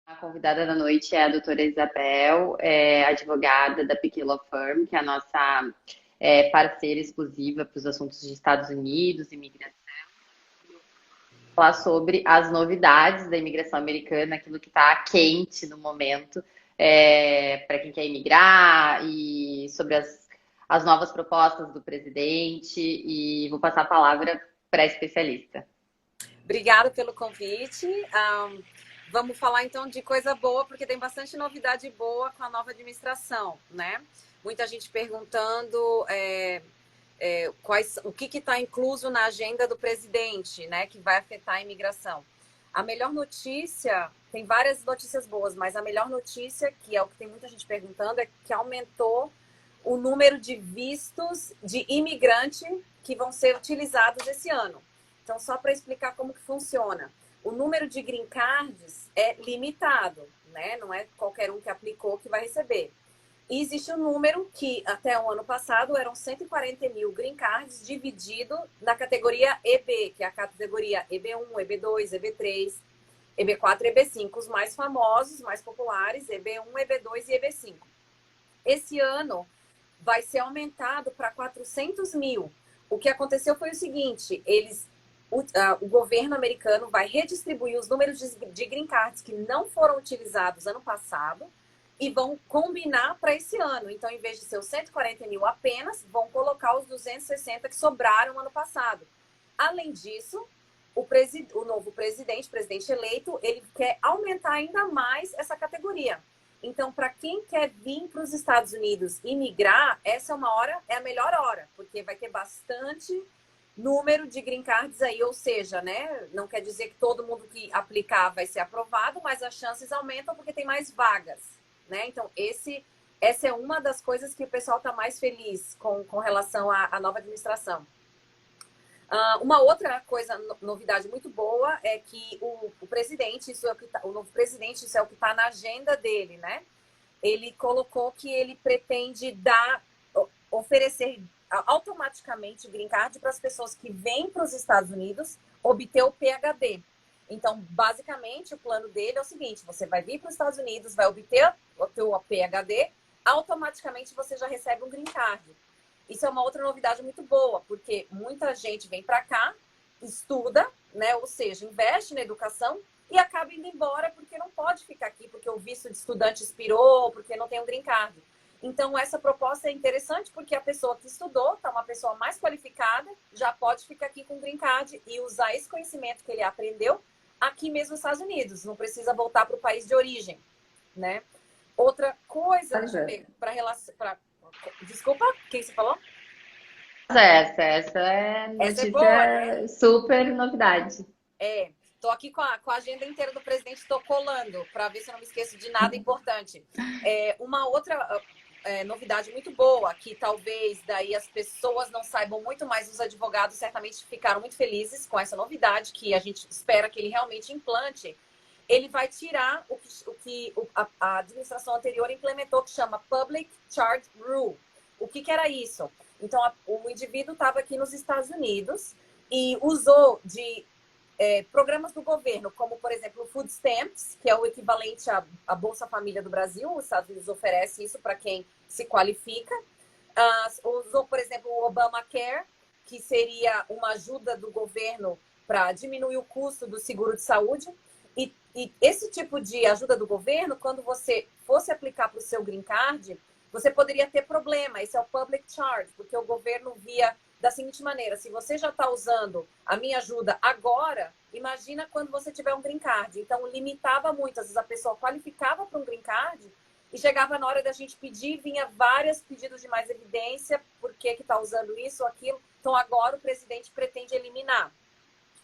A convidada da noite é a doutora Isabel, advogada da PQ Law Firm, que é a nossa parceira exclusiva para os assuntos de Estados Unidos, imigração, falar sobre as novidades da imigração americana, aquilo que está quente no momento, para quem quer imigrar, e sobre as novas propostas do presidente, e vou passar a palavra para a especialista. Obrigada pelo convite. Vamos falar então de coisa boa, porque tem bastante novidade boa com a nova administração, né? Muita gente perguntando o que está incluso na agenda do presidente, né? Que vai afetar a imigração. A melhor notícia, tem várias notícias boas, mas a melhor notícia, que é o que tem muita gente perguntando, é que aumentou o número de vistos de imigrante que vão ser utilizados esse ano. Então, só para explicar como que funciona. O número de green cards é limitado, né? Não é qualquer um que aplicou que vai receber. E existe um número que, até o ano passado, eram 140 mil green cards dividido na categoria EB, que é a categoria EB1, EB2, EB3, EB4 e EB5. Os mais famosos, mais populares, EB1, EB2 e EB5. Esse ano vai ser aumentado para 400 mil. O que aconteceu foi o seguinte, o governo americano vai redistribuir os números de green cards que não foram utilizados ano passado e vão combinar para esse ano. Então, em vez de ser os 140 mil apenas, vão colocar os 260 que sobraram ano passado. Além disso, o novo presidente eleito, ele quer aumentar ainda mais essa categoria. Então, para quem quer vir para os Estados Unidos e migrar, essa é a melhor hora, porque vai ter bastante número de green cards aí, ou seja, né? Não quer dizer que todo mundo que aplicar vai ser aprovado, mas as chances aumentam porque tem mais vagas, né? Então, essa é uma das coisas que o pessoal está mais feliz com relação à nova administração. Uma outra coisa, novidade muito boa, é que o presidente, o novo presidente, isso é o que está na agenda dele, né? Ele colocou que ele pretende oferecer automaticamente green card para as pessoas que vêm para os Estados Unidos obter o PhD. Então, basicamente, o plano dele é o seguinte, você vai vir para os Estados Unidos, vai obter o teu PhD, automaticamente você já recebe um green card. Isso é uma outra novidade muito boa, porque muita gente vem para cá, estuda, né? Ou seja, investe na educação e acaba indo embora porque não pode ficar aqui, porque o visto de estudante expirou, porque não tem um green card. Então, essa proposta é interessante porque a pessoa que estudou, está uma pessoa mais qualificada, já pode ficar aqui com o green card e usar esse conhecimento que ele aprendeu aqui mesmo nos Estados Unidos. Não precisa voltar para o país de origem, né? Outra coisa, deixa eu ver, desculpa, o que você falou? Essa é Essa é boa, né? notícia super novidade. Tô aqui com a agenda inteira do presidente, tô colando para ver se eu não me esqueço de nada importante. Uma outra novidade muito boa, que talvez daí as pessoas não saibam muito, mas os advogados certamente ficaram muito felizes com essa novidade, que a gente espera que ele realmente implante. Ele vai tirar o que a administração anterior implementou, que chama Public Charge Rule. O que era isso? Então, o indivíduo estava aqui nos Estados Unidos e usou de programas do governo, como, por exemplo, o Food Stamps, que é o equivalente à Bolsa Família do Brasil. Os Estados Unidos oferece isso para quem se qualifica. Usou, por exemplo, o Obamacare, que seria uma ajuda do governo para diminuir o custo do seguro de saúde. E esse tipo de ajuda do governo, quando você fosse aplicar para o seu green card, você poderia ter problema. Esse é o public charge, porque o governo via da seguinte maneira: se você já está usando a minha ajuda agora, imagina quando você tiver um green card. Então, limitava muito. Às vezes a pessoa qualificava para um green card e chegava na hora da gente pedir, vinha vários pedidos de mais evidência, por que está usando isso ou aquilo. Então, agora o presidente pretende eliminar,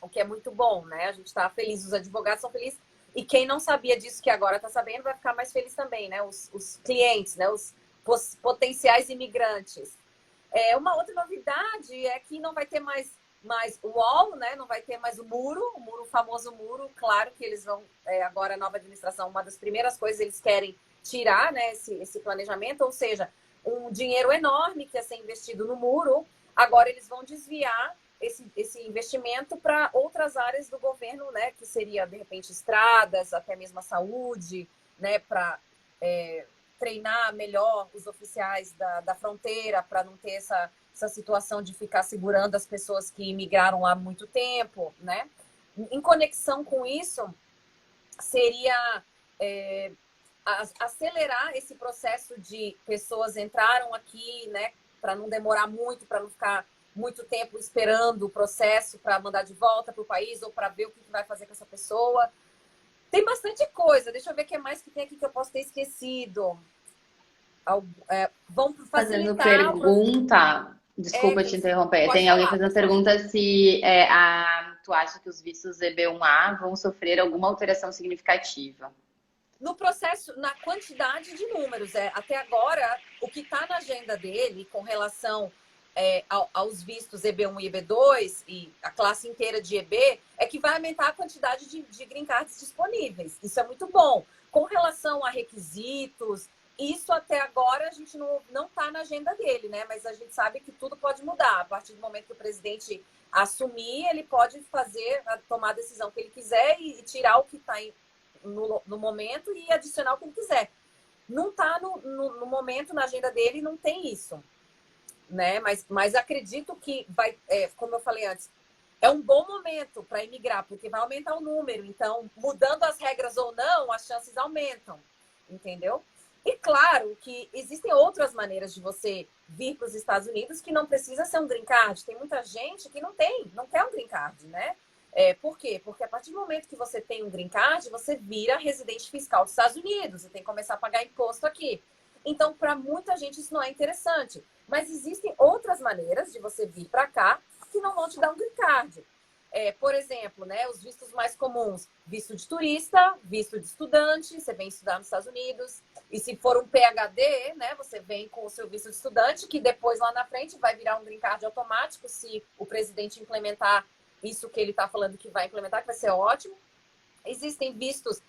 o que é muito bom, né? A gente está feliz, os advogados são felizes. E quem não sabia disso que agora está sabendo vai ficar mais feliz também, né? Os clientes, né? Os potenciais imigrantes. Uma outra novidade é que não vai ter mais wall, né? Não vai ter mais o famoso muro. Claro que eles vão, agora a nova administração, uma das primeiras coisas eles querem tirar, né, esse planejamento, ou seja, um dinheiro enorme que ia ser investido no muro, agora eles vão desviar esse investimento para outras áreas do governo, né? Que seria, de repente, estradas, até mesmo a saúde, né? Para treinar melhor os oficiais da fronteira, para não ter essa situação de ficar segurando as pessoas que imigraram lá há muito tempo, né? Em conexão com isso, seria acelerar esse processo de pessoas entraram aqui, né? Para não demorar muito, para não ficar muito tempo esperando o processo para mandar de volta para o país ou para ver o que vai fazer com essa pessoa. Tem bastante coisa. Deixa eu ver o que mais que tem aqui que eu posso ter esquecido. Vão Fazendo facilitar... pergunta, desculpa te interromper, tem alguém fazendo pergunta se tu acha que os vistos EB1A vão sofrer alguma alteração significativa? No processo, na quantidade de números. Até agora, o que está na agenda dele com relação aos vistos EB1 e EB2 e a classe inteira de EB é que vai aumentar a quantidade de green cards disponíveis. Isso é muito bom. Com relação a requisitos, isso até agora a gente não está na agenda dele, né? Mas a gente sabe que tudo pode mudar. A partir do momento que o presidente assumir, ele pode tomar a decisão que ele quiser e tirar o que está no momento e adicionar o que ele quiser. Não está no momento, na agenda dele, não tem isso. Né? Mas acredito que vai, como eu falei antes, é um bom momento para imigrar, porque vai aumentar o número. Então, mudando as regras ou não, as chances aumentam. Entendeu? E claro que existem outras maneiras de você vir para os Estados Unidos que não precisa ser um green card. Tem muita gente que não quer um green card, né? Por quê? Porque a partir do momento que você tem um green card, você vira residente fiscal dos Estados Unidos e tem que começar a pagar imposto aqui. Então, para muita gente, isso não é interessante. Mas existem outras maneiras de você vir para cá que não vão te dar um green card. Por exemplo, né, os vistos mais comuns, visto de turista, visto de estudante, você vem estudar nos Estados Unidos. E se for um PhD, né, você vem com o seu visto de estudante, que depois lá na frente vai virar um green card automático se o presidente implementar isso que ele está falando que vai implementar, que vai ser ótimo. Existem vistos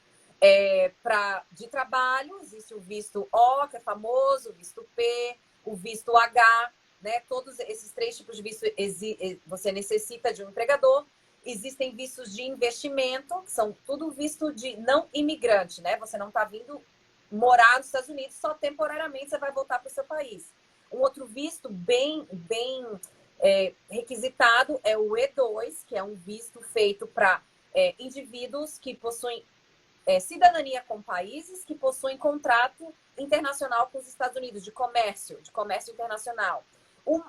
de trabalho, existe o visto O, que é famoso, o visto P, o visto H, né? Todos esses 3 tipos de visto você necessita de um empregador. Existem vistos de investimento, que são tudo visto de não imigrante, né? Você não está vindo morar nos Estados Unidos, só temporariamente você vai voltar para o seu país. Um outro visto bem requisitado é o E2, que é um visto feito para indivíduos que possuem cidadania com países que possuem contrato internacional com os Estados Unidos, de comércio internacional.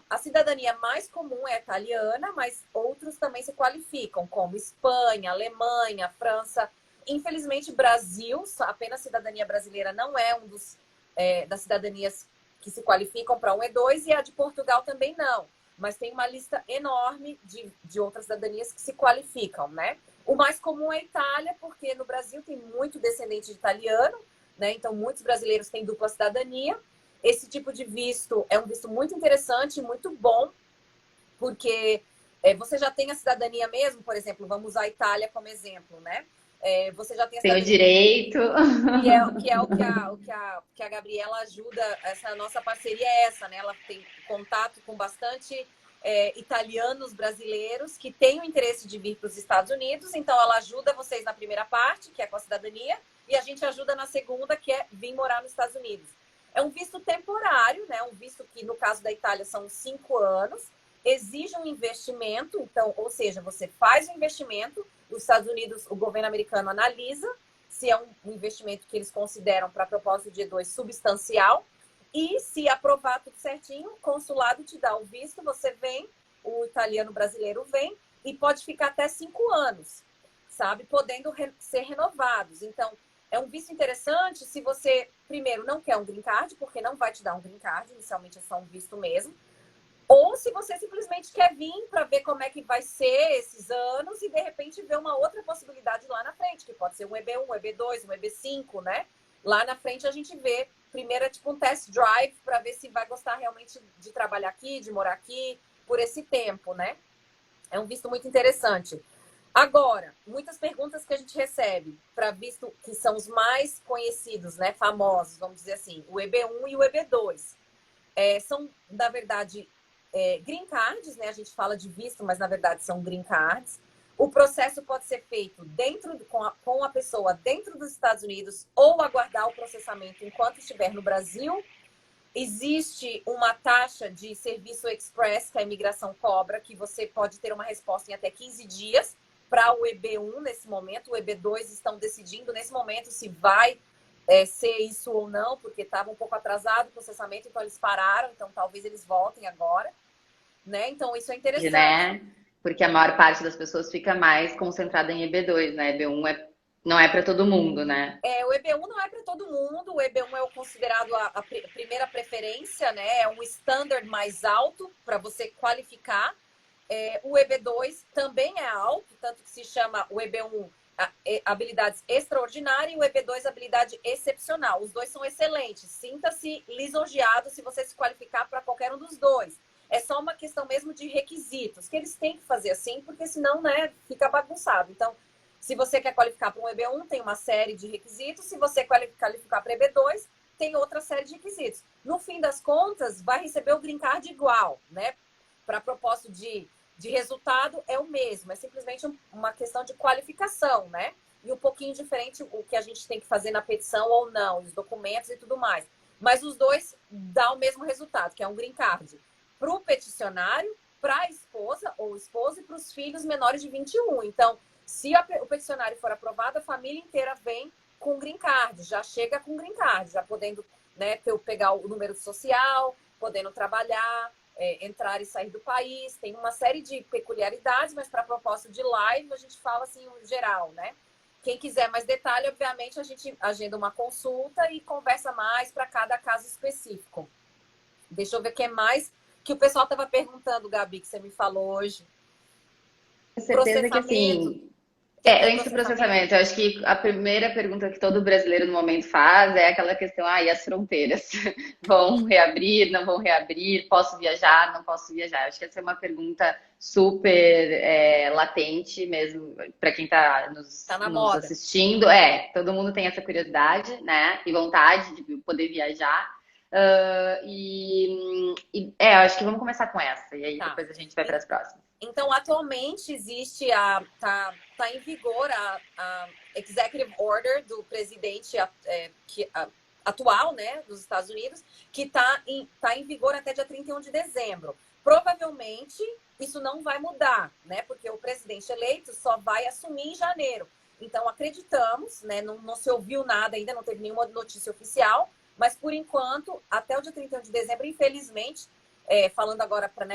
A cidadania mais comum é italiana, mas outros também se qualificam, como Espanha, Alemanha, França. Infelizmente, Brasil, apenas cidadania brasileira não é um das cidadanias que se qualificam para um E2, e a de Portugal também não. Mas tem uma lista enorme de outras cidadanias que se qualificam, né? O mais comum é a Itália, porque no Brasil tem muito descendente de italiano, né? Então, muitos brasileiros têm dupla cidadania. Esse tipo de visto é um visto muito interessante, muito bom, porque você já tem a cidadania mesmo, por exemplo, vamos usar a Itália como exemplo, né? Você já tem a cidadania. Tem o direito. Que é o que a Gabriela ajuda, essa nossa parceria é essa, né? Ela tem contato com bastante italianos brasileiros que têm o interesse de vir para os Estados Unidos, então ela ajuda vocês na primeira parte, que é com a cidadania, e a gente ajuda na segunda, que é vir morar nos Estados Unidos. É um visto temporário, né? Um visto que, no caso da Itália, são 5 anos, exige um investimento, então, ou seja, você faz o investimento, os Estados Unidos, o governo americano analisa se é um investimento que eles consideram para propósito de E2 substancial, e se aprovar tudo certinho, o consulado te dá o visto, você vem, o italiano brasileiro vem, e pode ficar até 5 anos, sabe? Podendo ser renovados. Então, é um visto interessante se você, primeiro, não quer um green card, porque não vai te dar um green card, inicialmente é só um visto mesmo. Ou se você simplesmente quer vir para ver como é que vai ser esses anos e, de repente, ver uma outra possibilidade lá na frente, que pode ser um EB1, um EB2, um EB5, né? Lá na frente a gente vê, primeiro é tipo um test drive para ver se vai gostar realmente de trabalhar aqui, de morar aqui, por esse tempo, né? É um visto muito interessante. Agora, muitas perguntas que a gente recebe para visto que são os mais conhecidos, né? Famosos, vamos dizer assim, o EB1 e o EB2. São, na verdade, green cards, né? A gente fala de visto, mas na verdade são green cards. O processo pode ser feito com a pessoa dentro dos Estados Unidos ou aguardar o processamento enquanto estiver no Brasil. Existe uma taxa de serviço express que a imigração cobra, que você pode ter uma resposta em até 15 dias para o EB1 nesse momento. O EB2 estão decidindo nesse momento se vai ser isso ou não, porque estava um pouco atrasado o processamento, então eles pararam, então talvez eles voltem agora, né? Então isso é interessante. Né? Porque a maior parte das pessoas fica mais concentrada em EB2, né? EB1 não é para todo mundo, né? O EB1 não é para todo mundo. O EB1 é considerado a primeira preferência, né? É um standard mais alto para você qualificar. O EB2 também é alto, tanto que se chama o EB1 habilidades extraordinárias e o EB2 habilidade excepcional. Os dois são excelentes. Sinta-se lisonjeado se você se qualificar para qualquer um dos dois. É só uma questão mesmo de requisitos, que eles têm que fazer assim, porque senão, né, fica bagunçado. Então, se você quer qualificar para um EB1, tem uma série de requisitos. Se você qualificar para EB2, tem outra série de requisitos. No fim das contas, vai receber o green card igual, né? Para propósito de resultado, é o mesmo. É simplesmente uma questão de qualificação, né? E um pouquinho diferente o que a gente tem que fazer na petição ou não, os documentos e tudo mais. Mas os dois dão o mesmo resultado, que é um green card. Para o peticionário, para a esposa ou esposa e para os filhos menores de 21. Então, se o peticionário for aprovado, a família inteira vem com green card, já chega com green card, já podendo, né, pegar o número social, podendo trabalhar, entrar e sair do país. Tem uma série de peculiaridades, mas para propósito de live, a gente fala assim, em geral, né? Quem quiser mais detalhe, obviamente, a gente agenda uma consulta e conversa mais para cada caso específico. Deixa eu ver o que mais que o pessoal estava perguntando, Gabi, que você me falou hoje. Com certeza que assim. Antes do processamento, eu acho que a primeira pergunta que todo brasileiro no momento faz é aquela questão, e as fronteiras? Vão reabrir, não vão reabrir? Posso viajar, não posso viajar? Acho que essa é uma pergunta super latente mesmo para quem está nos assistindo. Todo mundo tem essa curiosidade, né? E vontade de poder viajar. Acho que vamos começar com essa. E aí depois a gente vai para as próximas. Então, atualmente existe tá em vigor a Executive Order do presidente atual, né, dos Estados Unidos, que tá em vigor até dia 31 de dezembro. Provavelmente isso não vai mudar, né, porque o presidente eleito só vai assumir em janeiro. Então, acreditamos, né, não se ouviu nada ainda, não teve nenhuma notícia oficial, mas por enquanto, até o dia 31 de dezembro, infelizmente, falando agora para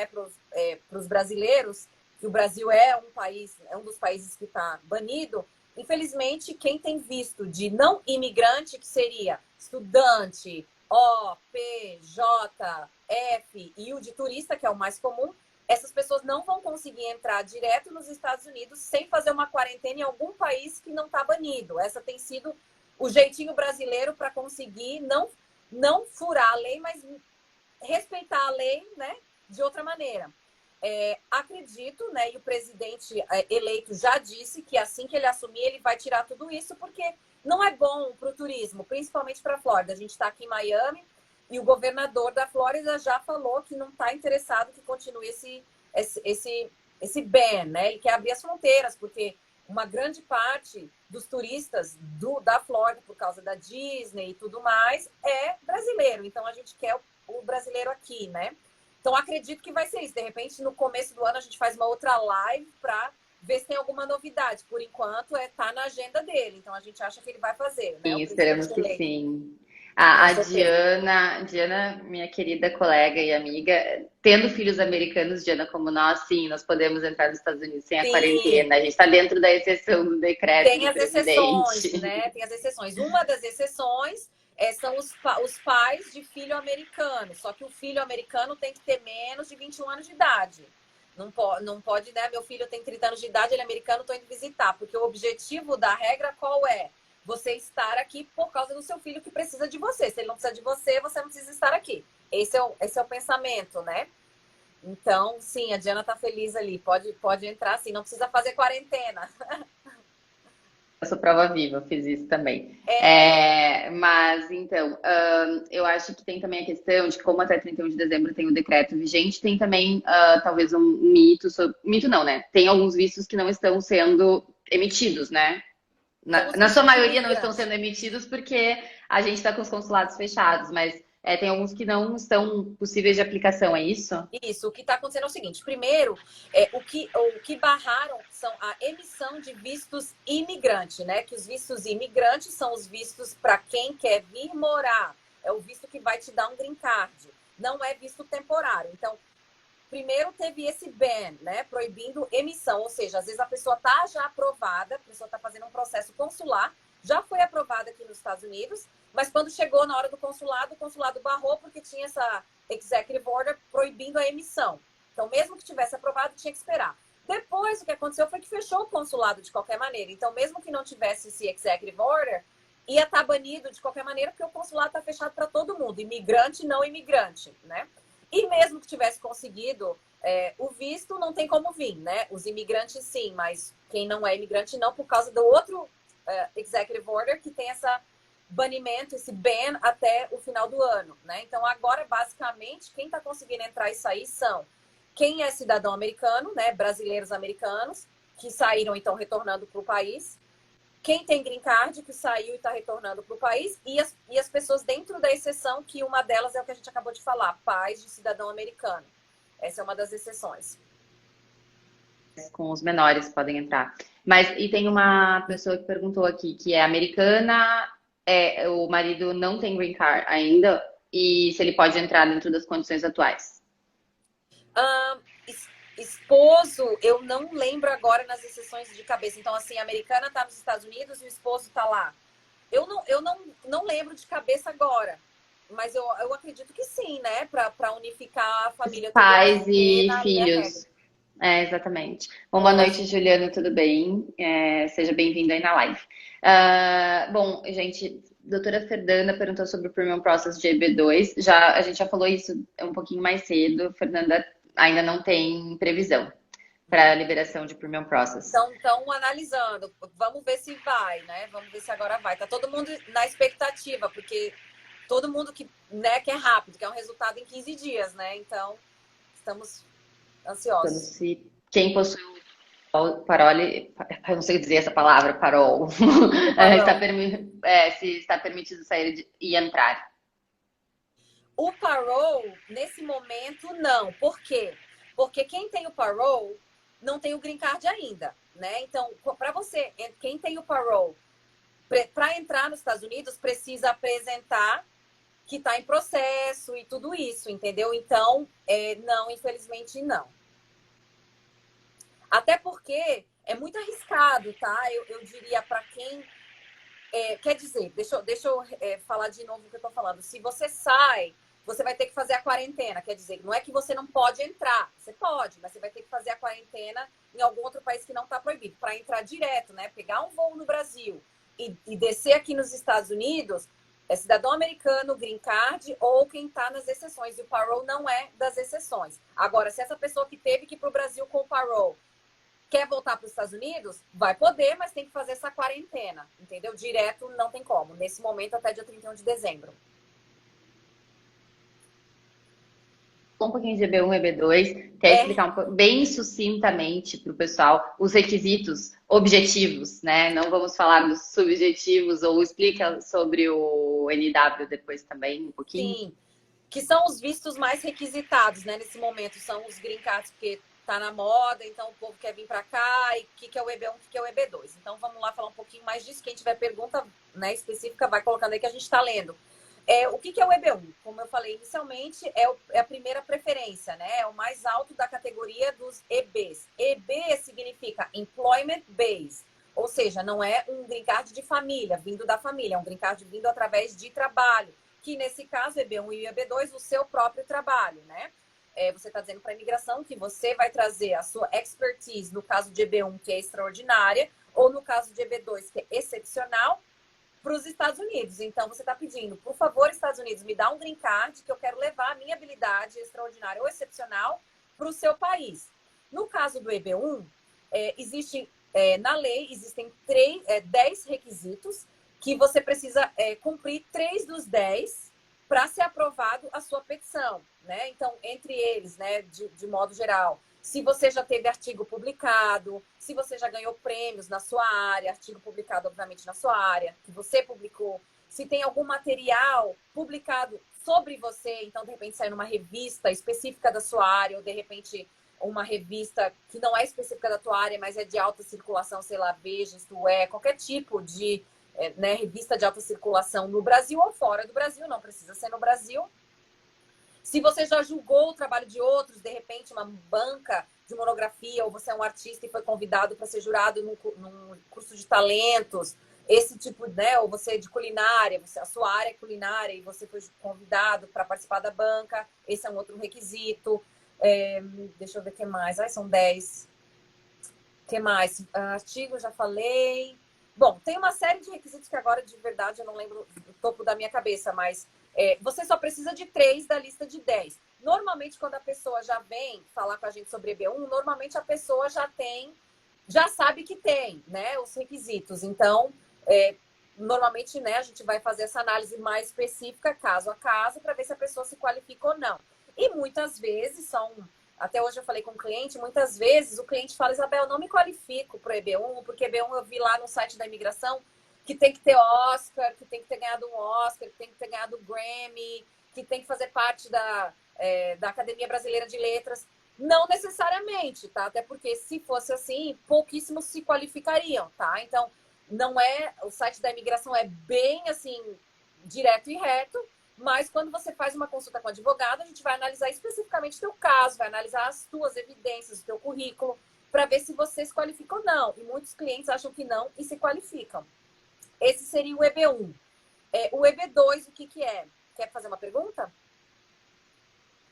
os brasileiros, que o Brasil é um dos países que está banido, infelizmente, quem tem visto de não imigrante, que seria estudante, O, P, J, F e o de turista, que é o mais comum, essas pessoas não vão conseguir entrar direto nos Estados Unidos sem fazer uma quarentena em algum país que não está banido. Essa tem sido o jeitinho brasileiro para conseguir não furar a lei, mas respeitar a lei, né, de outra maneira. Acredito, né, e o presidente eleito já disse que assim que ele assumir, ele vai tirar tudo isso, porque não é bom para o turismo, principalmente para a Flórida. A gente está aqui em Miami e o governador da Flórida já falou que não está interessado que continue esse ban, né? Ele quer abrir as fronteiras, porque uma grande parte dos turistas da Flórida, por causa da Disney e tudo mais, é brasileiro. Então, a gente quer o brasileiro aqui, né? Então, acredito que vai ser isso. De repente, no começo do ano, a gente faz uma outra live para ver se tem alguma novidade. Por enquanto, tá na agenda dele. Então, a gente acha que ele vai fazer, né? Sim, esperamos que sim. A Diana, minha querida colega e amiga, tendo filhos americanos, Diana, como nós, sim, nós podemos entrar nos Estados Unidos sem a quarentena. A gente está dentro da exceção do decreto do presidente. Tem as exceções, né? Tem as exceções. Uma das exceções são os pais de filho americano. Só que o filho americano tem que ter menos de 21 anos de idade. Não pode, né? Meu filho tem 30 anos de idade, ele é americano, estou indo visitar. Porque o objetivo da regra qual é? Você estar aqui por causa do seu filho que precisa de você. Se ele não precisa de você, você não precisa estar aqui. Esse é o pensamento, né? Então, sim, a Diana tá feliz ali. Pode entrar, sim. Não precisa fazer quarentena. Eu sou prova viva, fiz isso também. É, Mas, então, eu acho que tem também a questão de como até 31 de dezembro tem o decreto vigente, tem também, talvez, um mito, mito não, né? Tem alguns vistos que não estão sendo emitidos, né? são Na, os na sua vistos de maioria não estão sendo imigrante. emitidos porque a gente está com os consulados fechados, mas tem alguns que não estão possíveis de aplicação, é isso? Isso, o que está acontecendo é o seguinte: primeiro, o que barraram são a emissão de vistos imigrante, né? Que os vistos imigrantes são os vistos para quem quer vir morar. É o visto que vai te dar um green card. Não é visto temporário. Então, primeiro teve esse ban, né? Proibindo emissão. Ou seja, às vezes a pessoa está já aprovada, a pessoa está fazendo um processo consular, já foi aprovada aqui nos Estados Unidos, mas quando chegou na hora do consulado, o consulado barrou porque tinha essa executive order proibindo a emissão. Então, mesmo que tivesse aprovado, tinha que esperar. Depois, o que aconteceu foi que fechou o consulado de qualquer maneira. Então, mesmo que não tivesse esse executive order, ia estar banido de qualquer maneira, porque o consulado está fechado para todo mundo, imigrante e não imigrante, né? E mesmo que tivesse conseguido o visto, não tem como vir, né? Os imigrantes sim, mas quem não é imigrante não, por causa do outro executive order que tem essa banimento, esse ban até o final do ano, né? Então agora basicamente quem está conseguindo entrar e sair são quem é cidadão americano, né? Brasileiros americanos que saíram então retornando para o país, quem tem green card que saiu e está retornando para o país e as pessoas dentro da exceção, que uma delas é o que a gente acabou de falar, pais de cidadão americano. Essa é uma das exceções. Com os menores podem entrar. Mas, e tem uma pessoa que perguntou aqui que é americana, o marido não tem green card ainda, e se ele pode entrar dentro das condições atuais. Esposo, eu não lembro agora nas exceções de cabeça. Então, assim, a americana está nos Estados Unidos e o esposo está lá. Eu não lembro de cabeça agora. Mas eu acredito que sim, né? Para unificar a família, teria que Pais ser e na minha regra. filhos. Exatamente. Bom, boa Eu noite, acho. Juliano, tudo bem? Seja bem-vindo aí na live. Bom, gente, doutora Fernanda perguntou sobre o Premium Process de EB2. A gente já falou isso um pouquinho mais cedo. Fernanda ainda não tem previsão para a liberação de Premium Process. Estão analisando. Vamos ver se vai, né? Vamos ver se agora vai. Tá todo mundo na expectativa, porque todo mundo que, né, quer rápido, quer um resultado em 15 dias, né? Então, estamos Então, ansiosos. se quem possui o parole, eu não sei dizer essa palavra, parol, Parole. se está permitido sair e entrar. O parole, nesse momento, não. Por quê? Porque quem tem o parole não tem o green card ainda, né? Então, para você, quem tem o parole, para entrar nos Estados Unidos, precisa apresentar que está em processo e tudo isso, entendeu? Então, não, infelizmente, não. Até porque é muito arriscado, tá? Eu diria para quem. Quer dizer, deixa eu falar de novo o que eu tô falando. Se você sai, você vai ter que fazer a quarentena. Quer dizer, não é que você não pode entrar. Você pode, mas você vai ter que fazer a quarentena em algum outro país que não está proibido. Para entrar direto, né? Pegar um voo no Brasil e descer aqui nos Estados Unidos, é cidadão americano, green card ou quem está nas exceções. E o parole não é das exceções. Agora, se essa pessoa que teve que ir para o Brasil com o parole quer voltar para os Estados Unidos, vai poder, mas tem que fazer essa quarentena, entendeu? Direto não tem como. Nesse momento, até dia 31 de dezembro. Um pouquinho de EB1 e EB2, quer É, explicar bem sucintamente para o pessoal os requisitos objetivos, né? Não vamos falar dos subjetivos, ou explica sobre o NW depois também, um pouquinho. sim. Que são os vistos mais requisitados, né? Nesse momento, são os green cards, porque tá na moda, então o povo quer vir para cá, e o que é o EB1, o que é o EB2. Então, vamos lá falar um pouquinho mais disso. Quem tiver pergunta, né, específica, vai colocando aí que a gente está lendo. O que é o EB1? Como eu falei inicialmente, é a primeira preferência, né? É o mais alto da categoria dos EBs. EB significa Employment Base, ou seja, não é um green card de família, vindo da família, é um green card vindo através de trabalho, que nesse caso, EB1 e EB2, o seu próprio trabalho, né? Você está dizendo para a imigração que você vai trazer a sua expertise, no caso de EB1, que é extraordinária, ou no caso de EB2, que é excepcional, para os Estados Unidos. Então, você está pedindo, por favor, Estados Unidos, me dá um green card que eu quero levar a minha habilidade extraordinária ou excepcional para o seu país. No caso do EB1, existem Na lei existem 10 requisitos que você precisa cumprir 3 dos 10 para ser aprovado a sua petição, né? Então, entre eles, né, de modo geral, se você já teve artigo publicado, se você já ganhou prêmios na sua área, artigo publicado, obviamente, na sua área, que você publicou, se tem algum material publicado sobre você, então, de repente, sai numa revista específica da sua área, ou, de repente, uma revista que não é específica da tua área, mas é de alta circulação, sei lá, Veja, Isto É, qualquer tipo de revista de alta circulação no Brasil ou fora do Brasil, não precisa ser no Brasil. Se você já julgou o trabalho de outros, de repente, uma banca de monografia, ou você é um artista e foi convidado para ser jurado num curso de talentos, esse tipo, né? Ou você é de culinária, a sua área é culinária e você foi convidado para participar da banca, esse é um outro requisito. Deixa eu ver o que mais. São 10. O que mais? Artigo, já falei. Bom, tem uma série de requisitos que agora, de verdade, eu não lembro do topo da minha cabeça, mas você só precisa de 3 da lista de 10. Normalmente, quando a pessoa já vem falar com a gente sobre EB1, normalmente a pessoa já sabe que tem, né, os requisitos. Então, normalmente, né, a gente vai fazer essa análise mais específica, caso a caso, para ver se a pessoa se qualifica ou não. E muitas vezes até hoje eu falei com o cliente, muitas vezes o cliente fala, Isabel, eu não me qualifico para o EB1, porque EB1 eu vi lá no site da imigração que tem que ter Oscar, que tem que ter ganhado um Oscar, que tem que ter ganhado Grammy, que tem que fazer parte da Academia Brasileira de Letras. Não necessariamente, tá? Até porque se fosse assim, pouquíssimos se qualificariam, tá? Então, o site da imigração é bem assim, direto e reto, mas quando você faz uma consulta com o advogado, a gente vai analisar especificamente o teu caso, vai analisar as tuas evidências, o teu currículo, para ver se você se qualifica ou não. E muitos clientes acham que não e se qualificam. Esse seria o EB1. O EB2, o que é? Quer fazer uma pergunta?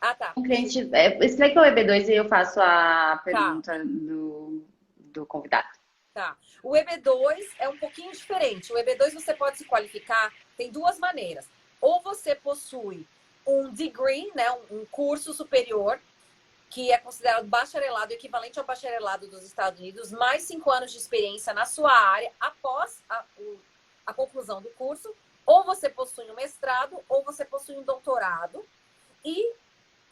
Ah, tá. Cliente, explica o EB2 e eu faço a Tá. pergunta do convidado. Tá. O EB2 é um pouquinho diferente. O EB2 você pode se qualificar, tem 2 maneiras. Ou você possui um degree, né, um curso superior, que é considerado bacharelado, equivalente ao bacharelado dos Estados Unidos, mais 5 anos de experiência na sua área após a conclusão do curso, ou você possui um mestrado, ou você possui um doutorado, e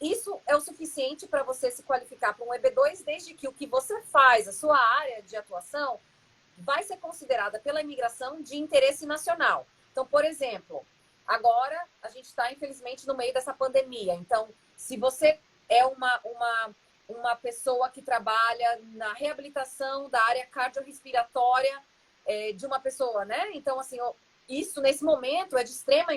isso é o suficiente para você se qualificar para um EB2, desde que o que você faz, a sua área de atuação, vai ser considerada pela imigração de interesse nacional. Então, por exemplo, agora a gente está, infelizmente, no meio dessa pandemia. Então, se você é uma pessoa que trabalha na reabilitação da área cardiorrespiratória de uma pessoa, né? Então, assim, isso nesse momento é de extremo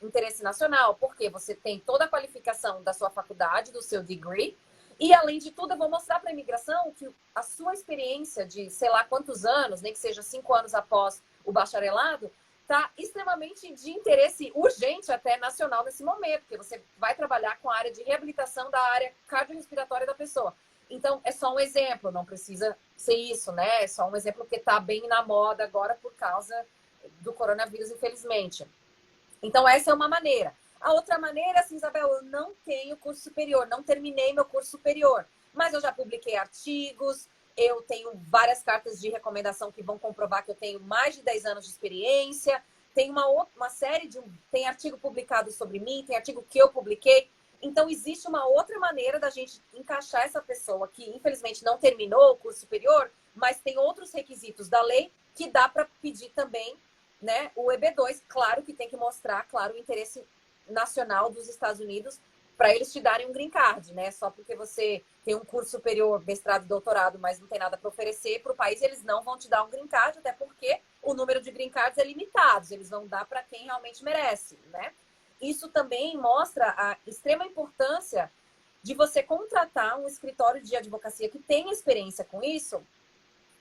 interesse nacional, porque você tem toda a qualificação da sua faculdade, do seu degree, e além de tudo, eu vou mostrar para a imigração que a sua experiência de sei lá quantos anos, nem que seja 5 anos após o bacharelado, está extremamente de interesse urgente até nacional nesse momento, porque você vai trabalhar com a área de reabilitação da área cardiorrespiratória da pessoa. Então, é só um exemplo, não precisa ser isso, né? É só um exemplo que está bem na moda agora por causa do coronavírus, infelizmente. Então, essa é uma maneira. A outra maneira, assim, Isabel, eu não tenho curso superior, não terminei meu curso superior, mas eu já publiquei artigos, eu tenho várias cartas de recomendação que vão comprovar que eu tenho mais de 10 anos de experiência, tem uma série tem artigo publicado sobre mim, tem artigo que eu publiquei. Então, existe uma outra maneira da gente encaixar essa pessoa que, infelizmente, não terminou o curso superior, mas tem outros requisitos da lei que dá para pedir também, né, o EB2. Claro que tem que mostrar, claro, o interesse nacional dos Estados Unidos para eles te darem um green card, né? Só porque você tem um curso superior, mestrado, doutorado, mas não tem nada para oferecer para o país, eles não vão te dar um green card, até porque o número de green cards é limitado, eles vão dar para quem realmente merece, né? Isso também mostra a extrema importância de você contratar um escritório de advocacia que tenha experiência com isso,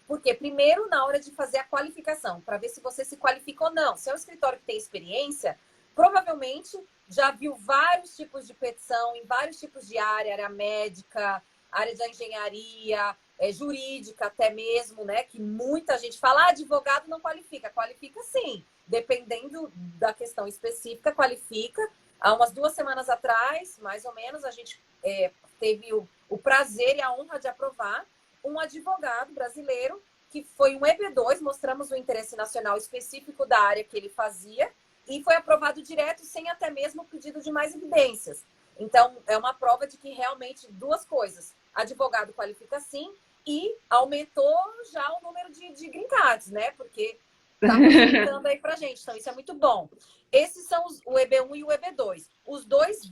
porque primeiro, na hora de fazer a qualificação, para ver se você se qualifica ou não. Se é um escritório que tem experiência, provavelmente já viu vários tipos de petição em vários tipos de área médica, área da engenharia, jurídica até mesmo, né? Que muita gente fala, advogado não qualifica. Qualifica sim, dependendo da questão específica, qualifica. Há umas 2 semanas atrás, mais ou menos, a gente teve o prazer e a honra de aprovar um advogado brasileiro que foi um EB2, mostramos o interesse nacional específico da área que ele fazia e foi aprovado direto, sem até mesmo o pedido de mais evidências. Então, é uma prova de que realmente duas coisas. Advogado qualifica sim e aumentou já o número de green cards, né? Porque tá facilitando aí pra gente. Então, isso é muito bom. Esses são o EB1 e o EB2. Os dois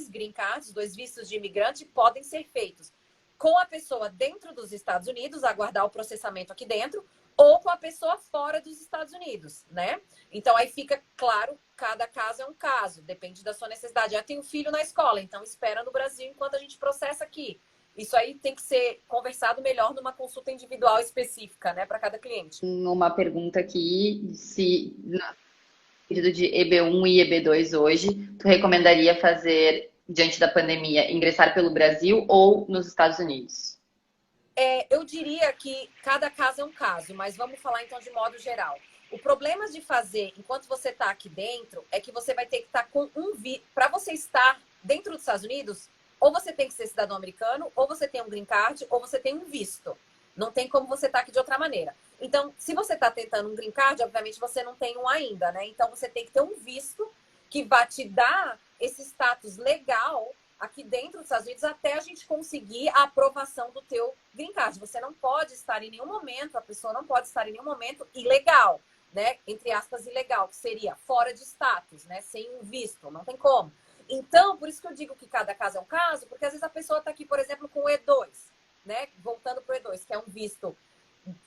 green cards, os dois vistos de imigrante, podem ser feitos com a pessoa dentro dos Estados Unidos, aguardar o processamento aqui dentro, ou com a pessoa fora dos Estados Unidos, né? Então, aí fica claro, cada caso é um caso, depende da sua necessidade. Já tem um filho na escola, então espera no Brasil enquanto a gente processa aqui. Isso aí tem que ser conversado melhor numa consulta individual específica, né, para cada cliente. Uma pergunta aqui, se no pedido de EB1 e EB2 hoje, tu recomendaria fazer, diante da pandemia, ingressar pelo Brasil ou nos Estados Unidos? Eu diria que cada caso é um caso, mas vamos falar então de modo geral. O problema de fazer enquanto você está aqui dentro é que você vai ter que estar com para você estar dentro dos Estados Unidos, ou você tem que ser cidadão americano, ou você tem um green card, ou você tem um visto. Não tem como você estar aqui de outra maneira. Então, se você está tentando um green card, obviamente você não tem um ainda, né? Então, você tem que ter um visto que vai te dar esse status legal aqui dentro dos Estados Unidos até a gente conseguir a aprovação do teu green card. Você não pode estar em nenhum momento, a pessoa não pode estar em nenhum momento ilegal, né? Entre aspas, ilegal, que seria fora de status, né? Sem um visto, não tem como. Então, por isso que eu digo que cada caso é um caso, porque às vezes a pessoa está aqui, por exemplo, com o E2, né? Voltando para o E2, que é um visto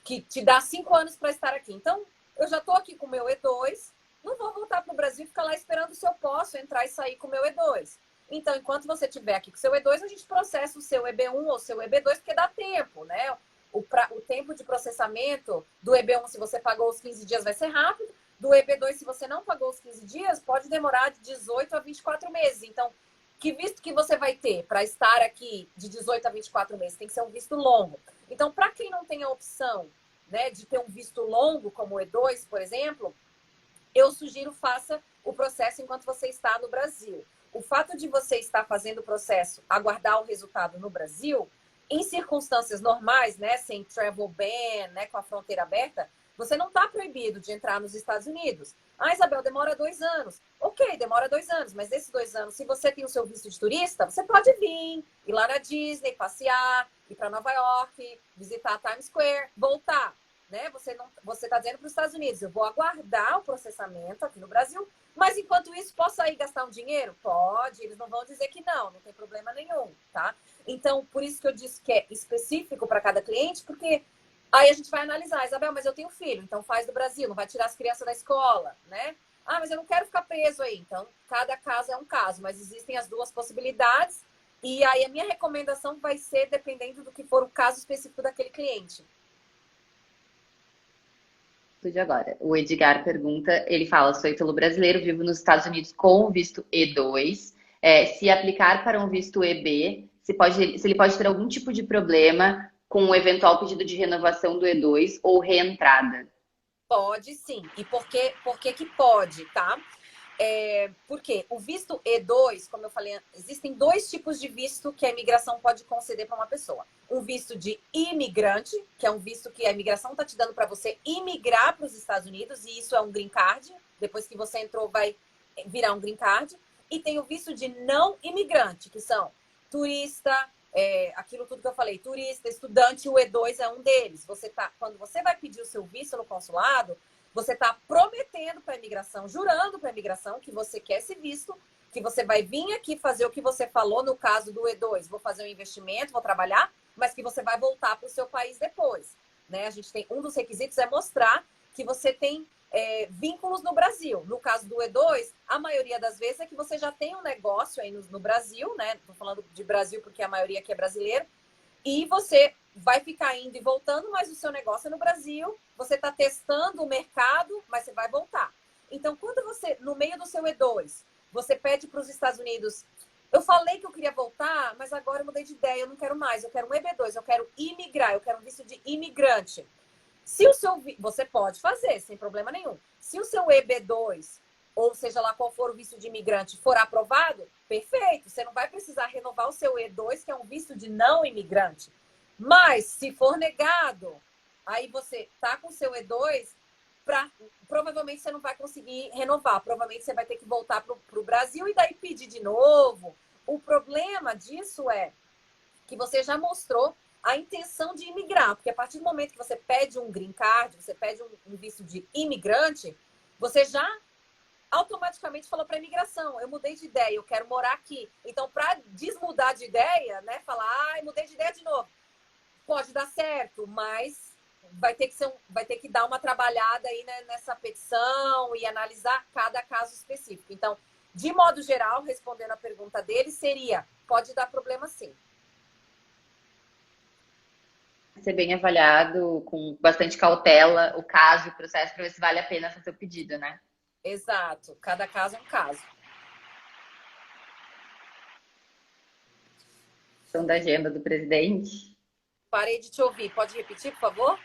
que te dá 5 anos para estar aqui. Então, eu já estou aqui com o meu E2, não vou voltar para o Brasil e ficar lá esperando se eu posso entrar e sair com o meu E2. Então, enquanto você estiver aqui com o seu E2, a gente processa o seu EB1 ou o seu EB2, porque dá tempo, né? O tempo de processamento do EB1, se você pagou os 15 dias, vai ser rápido. Do EB2, se você não pagou os 15 dias, pode demorar de 18 a 24 meses. Então, que visto que você vai ter para estar aqui de 18 a 24 meses? Tem que ser um visto longo. Então, para quem não tem a opção, né, de ter um visto longo, como o E2, por exemplo, eu sugiro faça o processo enquanto você está no Brasil. O fato de você estar fazendo o processo, aguardar o resultado no Brasil, em circunstâncias normais, né, sem travel ban, né, com a fronteira aberta, você não está proibido de entrar nos Estados Unidos. Ah, Isabel, demora 2 anos. Ok, demora 2 anos, mas nesses 2 anos, se você tem o seu visto de turista, você pode vir, ir lá na Disney, passear, ir para Nova York, visitar a Times Square, voltar. Né? Você está dizendo para os Estados Unidos, eu vou aguardar o processamento aqui no Brasil, mas enquanto isso, posso sair gastar um dinheiro? Pode, eles não vão dizer que não tem problema nenhum, tá? Então, por isso que eu disse que é específico para cada cliente, porque aí a gente vai analisar, Isabel, mas eu tenho filho, então faz do Brasil, não vai tirar as crianças da escola, né? Ah, mas eu não quero ficar preso aí. Então, cada caso é um caso, mas existem as duas possibilidades, e aí a minha recomendação vai ser dependendo do que for o caso específico daquele cliente. De agora. O Edgar pergunta, ele fala, sou ítalo brasileiro, vivo nos Estados Unidos com o visto E2. Se aplicar para um visto EB, se ele pode ter algum tipo de problema com o eventual pedido de renovação do E2 ou reentrada? Pode sim. E por que que pode, tá? Porque o visto E2, como eu falei, existem 2 tipos de visto que a imigração pode conceder para uma pessoa. Um visto de imigrante, que é um visto que a imigração está te dando para você imigrar para os Estados Unidos, e isso é um green card. Depois que você entrou, vai virar um green card. E tem o visto de não imigrante, que são turista, aquilo tudo que eu falei, turista, estudante, o E2 é um deles. Quando você vai pedir o seu visto no consulado, você está prometendo para a imigração, jurando para a imigração que você quer esse visto, que você vai vir aqui fazer o que você falou no caso do E2. Vou fazer um investimento, vou trabalhar, mas que você vai voltar para o seu país depois. Né? A gente tem um dos requisitos é mostrar que você tem vínculos no Brasil. No caso do E2, a maioria das vezes é que você já tem um negócio aí no Brasil, né? Estou falando de Brasil porque a maioria aqui é brasileiro, e você vai ficar indo e voltando, mas o seu negócio é no Brasil, você está testando o mercado, mas você vai voltar. Então, quando você, no meio do seu E2, você pede para os Estados Unidos, eu falei que eu queria voltar, mas agora eu mudei de ideia, eu não quero mais, eu quero um EB2, eu quero imigrar, eu quero um visto de imigrante. Se o seu, você pode fazer, sem problema nenhum. Se o seu EB2, ou seja lá qual for o visto de imigrante, for aprovado, perfeito, você não vai precisar renovar o seu E2, que é um visto de não imigrante. Mas, se for negado, aí você tá com o seu E2, provavelmente você não vai conseguir renovar. Provavelmente você vai ter que voltar para o Brasil e daí pedir de novo. O problema disso é que você já mostrou a intenção de imigrar, porque a partir do momento que você pede um green card, você pede um visto de imigrante, você já automaticamente falou para a imigração, eu mudei de ideia, eu quero morar aqui. Então, para desmudar de ideia, né, falar, mudei de ideia de novo, pode dar certo, mas vai ter que dar uma trabalhada aí, né, nessa petição e analisar cada caso específico. Então, de modo geral, respondendo a pergunta dele, seria, pode dar problema sim. Ser bem avaliado, com bastante cautela, o caso e o processo, para ver se vale a pena fazer o pedido, né? Exato, cada caso é um caso. Questão da agenda do presidente. Parei de te ouvir, pode repetir, por favor?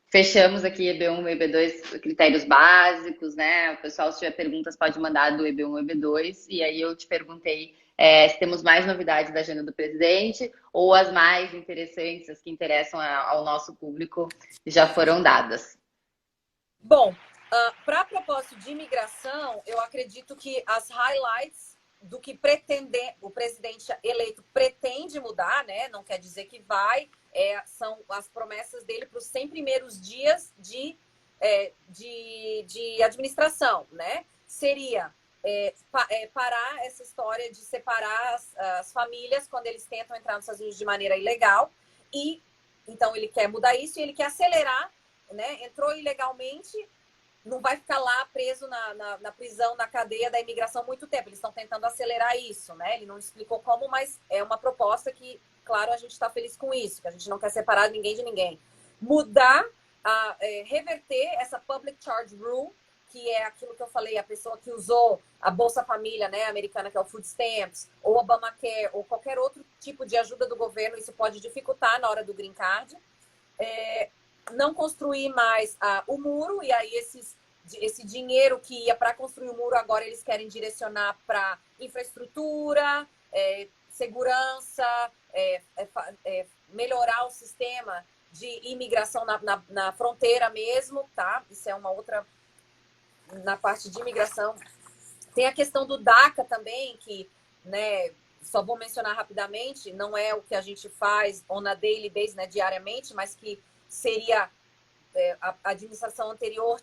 Fechamos aqui EB1 e EB2, critérios básicos, né? O pessoal, se tiver perguntas, pode mandar do EB1 e EB2. E aí eu te perguntei se temos mais novidades da agenda do presidente ou as mais interessantes, as que interessam ao nosso público, já foram dadas. Bom, para propósito de imigração, eu acredito que as highlights do que o presidente eleito pretende mudar, né? Não quer dizer que vai, são as promessas dele para os 100 primeiros dias de administração, né? Seria parar essa história de separar as famílias quando eles tentam entrar nos Estados Unidos de maneira ilegal. E então ele quer mudar isso e ele quer acelerar, né? Entrou ilegalmente, não vai ficar lá preso na prisão, na cadeia da imigração muito tempo. Eles estão tentando acelerar isso, né? Ele não explicou como, mas é uma proposta que, claro, a gente está feliz com isso, que a gente não quer separar ninguém de ninguém. Mudar, reverter essa Public Charge Rule, que é aquilo que eu falei, a pessoa que usou a Bolsa Família, né, americana, que é o Food Stamps, ou Obamacare, ou qualquer outro tipo de ajuda do governo, isso pode dificultar na hora do Green Card. Não construir mais o muro, e aí esse dinheiro que ia para construir o muro, agora eles querem direcionar para infraestrutura, segurança, melhorar o sistema de imigração na fronteira mesmo, tá? Isso é uma outra... Na parte de imigração. Tem a questão do DACA também, que, né, só vou mencionar rapidamente, não é o que a gente faz on a daily basis, né, diariamente, mas que seria a administração anterior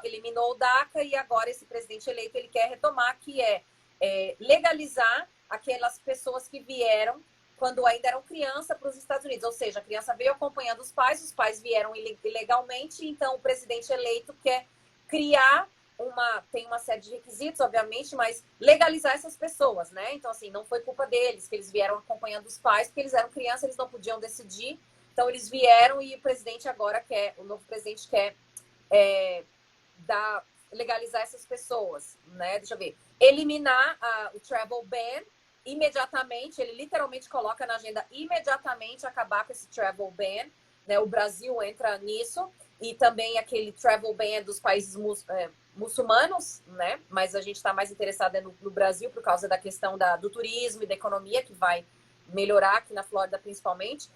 eliminou o DACA e agora esse presidente eleito ele quer retomar, que é legalizar aquelas pessoas que vieram quando ainda eram criança para os Estados Unidos, ou seja, a criança veio acompanhando os pais vieram ilegalmente, então o presidente eleito quer criar tem uma série de requisitos, obviamente, mas legalizar essas pessoas, né? Então, assim, não foi culpa deles que eles vieram acompanhando os pais, porque eles eram crianças, eles não podiam decidir. Então, eles vieram e o presidente agora o novo presidente quer legalizar essas pessoas, né? Deixa eu ver. Eliminar o travel ban imediatamente, ele literalmente coloca na agenda imediatamente acabar com esse travel ban, né? O Brasil entra nisso. E também aquele travel ban dos países muçulmanos, né? Mas a gente está mais interessado no Brasil por causa da questão do turismo e da economia, que vai melhorar aqui na Flórida principalmente.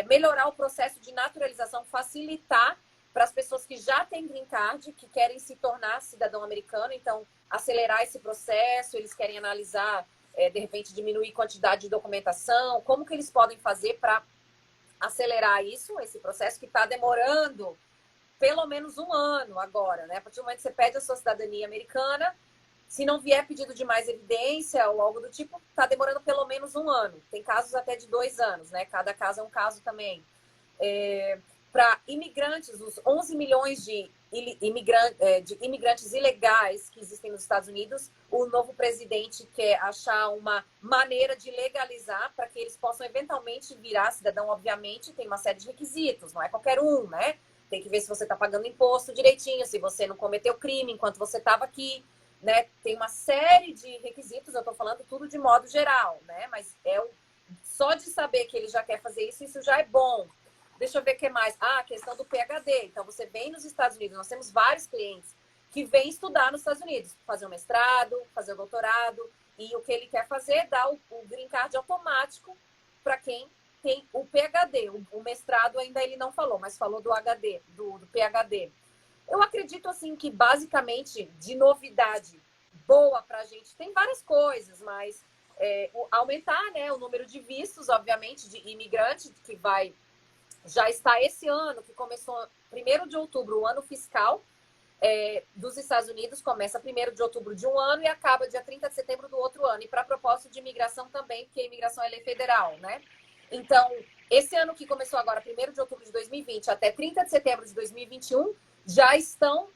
Melhorar o processo de naturalização, facilitar para as pessoas que já têm green card, que querem se tornar cidadão americano, então acelerar esse processo, eles querem analisar, de repente diminuir a quantidade de documentação, como que eles podem fazer para acelerar esse processo que está demorando pelo menos 1 ano agora, né? A partir do momento que você pede a sua cidadania americana, se não vier pedido de mais evidência ou algo do tipo, está demorando pelo menos 1 ano. Tem casos até de 2 anos, né? Cada caso é um caso também. Para imigrantes, os 11 milhões de imigrantes ilegais que existem nos Estados Unidos, o novo presidente quer achar uma maneira de legalizar para que eles possam eventualmente virar cidadão. Obviamente, tem uma série de requisitos, não é qualquer um, né? Tem que ver se você está pagando imposto direitinho, se você não cometeu crime enquanto você estava aqui, né? Tem uma série de requisitos, eu estou falando tudo de modo geral, né? Mas só de saber que ele já quer fazer isso já é bom. Deixa eu ver o que mais. A questão do PhD. Então, você vem nos Estados Unidos, nós temos vários clientes que vêm estudar nos Estados Unidos, fazer um mestrado, fazer um doutorado, e o que ele quer fazer é dar o green card automático para quem tem o PhD, o mestrado ainda ele não falou, mas falou do HD, do PhD. Eu acredito, assim, que basicamente, de novidade boa para a gente, tem várias coisas, mas aumentar, né, o número de vistos, obviamente, de imigrante, que já está esse ano, que começou 1º de outubro, o ano fiscal dos Estados Unidos, começa 1º de outubro de um ano e acaba dia 30 de setembro do outro ano. E para propósito de imigração também, porque a imigração é lei federal, né? Então, esse ano que começou agora, 1º de outubro de 2020 até 30 de setembro de 2021, já estão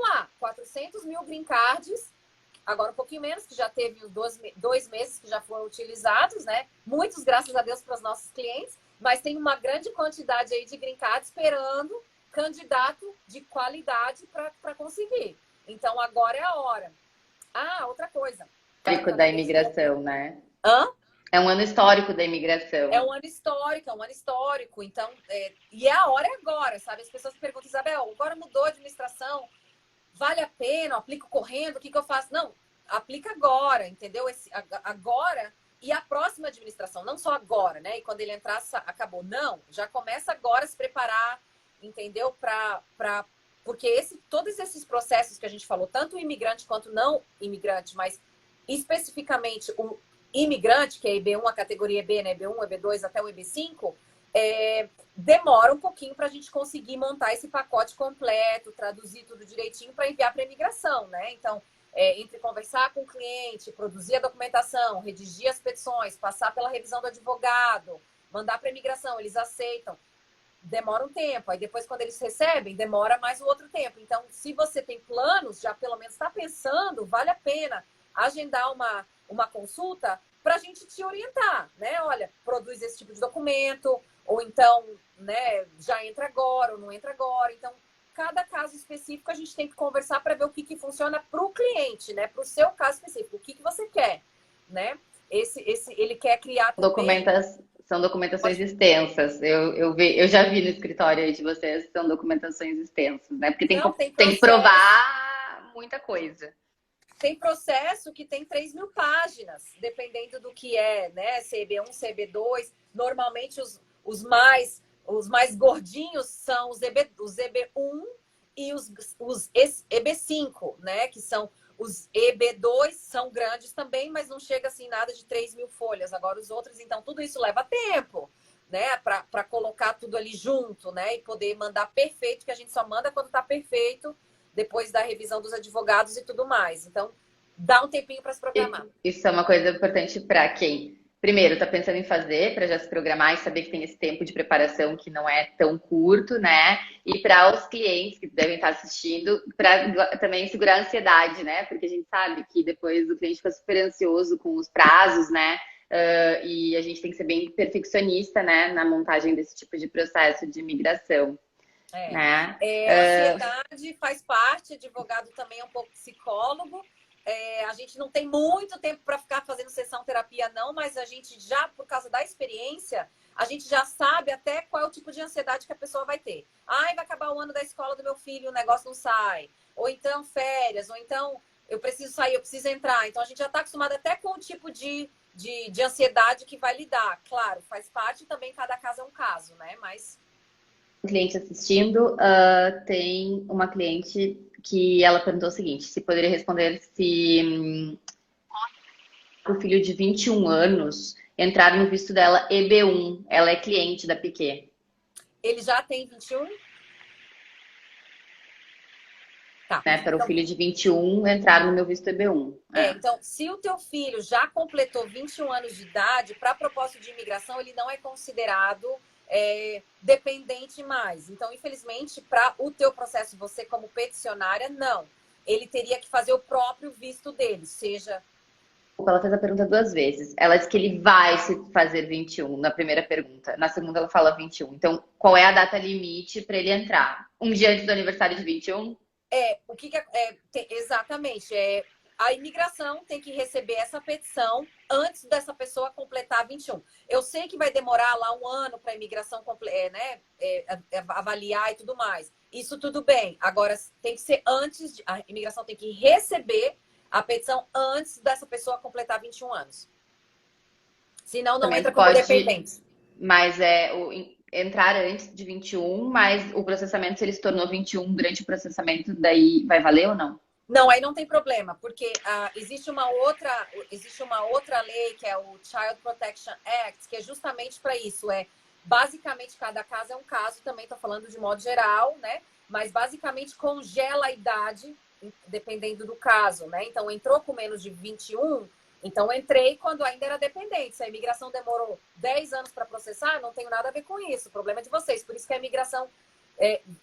lá, 400 mil green cards, agora um pouquinho menos, que já teve os 2 meses que já foram utilizados, né? Muitos, graças a Deus, para os nossos clientes, mas tem uma grande quantidade aí de green cards esperando candidato de qualidade para conseguir. Então, agora é a hora. Ah, outra coisa. Histórico da imigração, né? Hã? É um ano histórico da imigração. É um ano histórico. Então, e a hora é agora, sabe? As pessoas perguntam, Isabel, agora mudou a administração, vale a pena? Eu aplico correndo? O que eu faço? Não, aplica agora, entendeu? Agora e a próxima administração, não só agora, né? E quando ele entrar, acabou. Não, já começa agora a se preparar, entendeu? Porque todos esses processos que a gente falou, tanto o imigrante quanto não imigrante, mas especificamente o imigrante, que é EB1, a categoria EB, né? EB1, EB2 até o EB5, demora um pouquinho para a gente conseguir montar esse pacote completo, traduzir tudo direitinho para enviar para a imigração, né? Então, entre conversar com o cliente, produzir a documentação, redigir as petições, passar pela revisão do advogado, mandar para a imigração, eles aceitam, demora um tempo. Aí depois, quando eles recebem, demora mais um outro tempo. Então, se você tem planos, já pelo menos está pensando, vale a pena agendar uma consulta para a gente te orientar, né? Olha, produz esse tipo de documento, ou então, né, já entra agora ou não entra agora. Então, cada caso específico a gente tem que conversar para ver o que funciona para o cliente, né? Para o seu caso específico, o que você quer, né? Ele quer criar também... São documentações extensas. Eu já vi no escritório aí de vocês, são documentações extensas, né? Porque tem que provar muita coisa. Tem processo que tem 3.000 páginas, dependendo do que é, né? CB1, CB2. Normalmente os mais gordinhos são os EB1 e os EB5, né? Que são os EB2, são grandes também, mas não chega assim nada de 3.000 folhas. Agora os outros, então, tudo isso leva tempo, né? Para colocar tudo ali junto, né? E poder mandar perfeito, que a gente só manda quando está perfeito, depois da revisão dos advogados e tudo mais. Então, dá um tempinho para se programar. Isso é uma coisa importante para quem, primeiro, está pensando em fazer, para já se programar e saber que tem esse tempo de preparação que não é tão curto, né? E para os clientes que devem estar assistindo, para também segurar a ansiedade, né? Porque a gente sabe que depois o cliente fica super ansioso com os prazos, né? E a gente tem que ser bem perfeccionista, né? Na montagem desse tipo de processo de imigração. Né? Ansiedade faz parte, advogado também é um pouco psicólogo. A gente não tem muito tempo para ficar fazendo sessão terapia, não, mas a gente já, por causa da experiência, a gente já sabe até qual é o tipo de ansiedade que a pessoa vai ter. Vai acabar o ano da escola do meu filho, o negócio não sai. Ou então férias, ou então eu preciso sair, eu preciso entrar. Então a gente já está acostumado até com o tipo de ansiedade que vai lidar. Claro, faz parte também, cada caso é um caso, né? Mas... cliente assistindo, tem uma cliente que ela perguntou o seguinte, se poderia responder se o filho de 21 anos entrar no visto dela EB1, ela é cliente da Piquet. Ele já tem 21? Tá. Né, para o filho de 21 entrar no meu visto EB1. Então, se o teu filho já completou 21 anos de idade, para propósito de imigração, ele não é considerado dependente mais. Então, infelizmente, para o teu processo, você como peticionária, não. Ele teria que fazer o próprio visto dele, seja... Ela fez a pergunta 2 vezes. Ela disse que ele vai se fazer 21 na primeira pergunta. Na segunda, ela fala 21. Então, qual é a data limite para ele entrar? Um dia antes do aniversário de 21? Exatamente. A imigração tem que receber essa petição antes dessa pessoa completar 21. Eu sei que vai demorar lá um ano para a imigração avaliar e tudo mais. Isso tudo bem. Agora, tem que ser antes, a imigração tem que receber a petição antes dessa pessoa completar 21 anos. Senão não entra Também como pode, dependente. mas entrar antes de 21, mas o processamento, se ele se tornou 21 durante o processamento, daí vai valer ou não? Não, aí não tem problema, porque existe uma outra lei, que é o Child Protection Act, que é justamente para isso. Basicamente, cada caso é um caso, também estou falando de modo geral, né? Mas basicamente congela a idade, dependendo do caso, né? Então, entrou com menos de 21, então entrei quando ainda era dependente. Se a imigração demorou 10 anos para processar, não tenho nada a ver com isso. O problema é de vocês. Por isso que a imigração